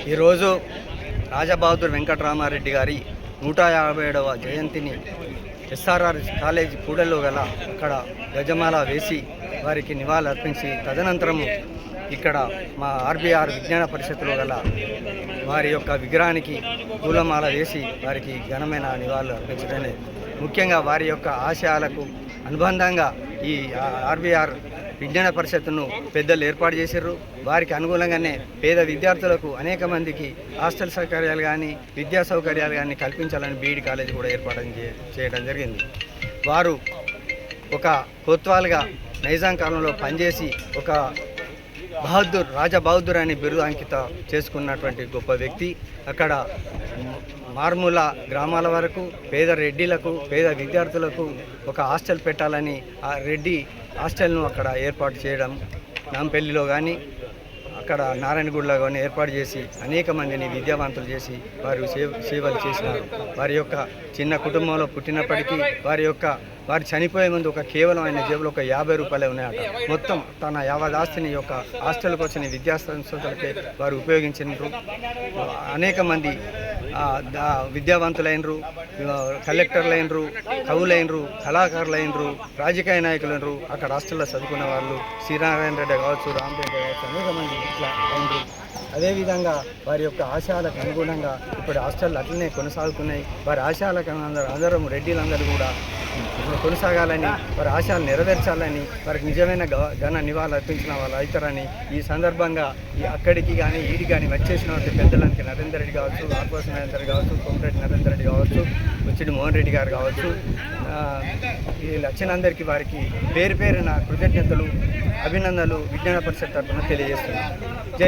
ఈరోజు రాజబహదూర్ వెంకటరామారెడ్డి గారి 157వ జయంతిని ఎస్ఆర్ఆర్ కాలేజీ కూడల్లో గల అక్కడ గజమాల వేసి వారికి నివాళులు అర్పించి తదనంతరము ఇక్కడ మా ఆర్బీఆర్ విజ్ఞాన పరిషత్తులో గల వారి యొక్క విగ్రహానికి పూలమాల వేసి వారికి ఘనమైన నివాళులు అర్పించడమే ముఖ్యంగా వారి యొక్క ఆశయాలకు అనుబంధంగా ఈ ఆర్బీఆర్ విజ్ఞాన పరిషత్తును పెద్దలు ఏర్పాటు చేశారు. వారికి అనుగుణంగానే పేద విద్యార్థులకు అనేక మందికి హాస్టల్ సౌకర్యాలు కానీ విద్యా సౌకర్యాలు కానీ కల్పించాలని బీఈడి కాలేజీ కూడా ఏర్పాటు చేయడం జరిగింది. వారు ఒక కోత్వాల్గా నైజాం కాలంలో పనిచేసి ఒక రాజా బహదూర్ అని బిరుదు అంకిత చేసుకున్నటువంటి గొప్ప వ్యక్తి. అక్కడ మారుమూల గ్రామాల వరకు పేద రెడ్డిలకు పేద విద్యార్థులకు ఒక హాస్టల్ పెట్టాలని ఆ రెడ్డి హాస్టల్ను అక్కడ ఏర్పాటు చేయడం, నాంపల్లిలో కానీ అక్కడ నారాయణగూడలో కానీ ఏర్పాటు చేసి అనేక మందిని విద్యావంతులు చేసి వారు సేవలు చేసినారు. వారి యొక్క చిన్న కుటుంబంలో పుట్టినప్పటికీ వారు చనిపోయే ముందు కేవలం ఆయన జేబులో 50 రూపాయలే ఉన్నాయట. మొత్తం తన యావత్ ఆస్తిని యొక్క హాస్టల్కి వచ్చిన విద్యా సంస్థలకే వారు ఉపయోగించినారు. అనేక మంది విద్యావంతులైనరు, కలెక్టర్లైనరు, కవులైనరు, కళాకారులైనరు, రాజకీయ నాయకులైనరు. అక్కడ హాస్టల్లో చదువుకున్న వాళ్ళు శ్రీనారాయణ రెడ్డి కావచ్చు, రామరెడ్డి కావచ్చు, అనేక మంది ఇట్లా అయినరు. అదేవిధంగా వారి యొక్క ఆశయాలకు అనుగుణంగా ఇప్పుడు హాస్టళ్ళు అట్లనే కొనసాగుతున్నాయి. వారి ఆశయాలకు అందరం రెడ్డిలందరూ కూడా కొనసాగాలని, వారి ఆశయాలు నెరవేర్చాలని, వారికి నిజమైన ఘన నివాళులు అర్పించిన వాళ్ళు అవుతారని ఈ సందర్భంగా అక్కడికి కానీ ఈడి కానీ వచ్చేసిన పెద్దలకి నరేందర్ రెడ్డి కావచ్చు, ఆర్కోస్ నరేందర్ కావచ్చు, కోమరెడ్డి నరేందర్ రెడ్డి కావచ్చు, ముచ్చిడి మోహన్ రెడ్డి గారు కావచ్చు, వీళ్ళు వచ్చినందరికీ వారికి పేరు పేరున కృతజ్ఞతలు, అభినందనలు విజ్ఞాన పరిషత్ తరఫున తెలియజేస్తున్నాను. జై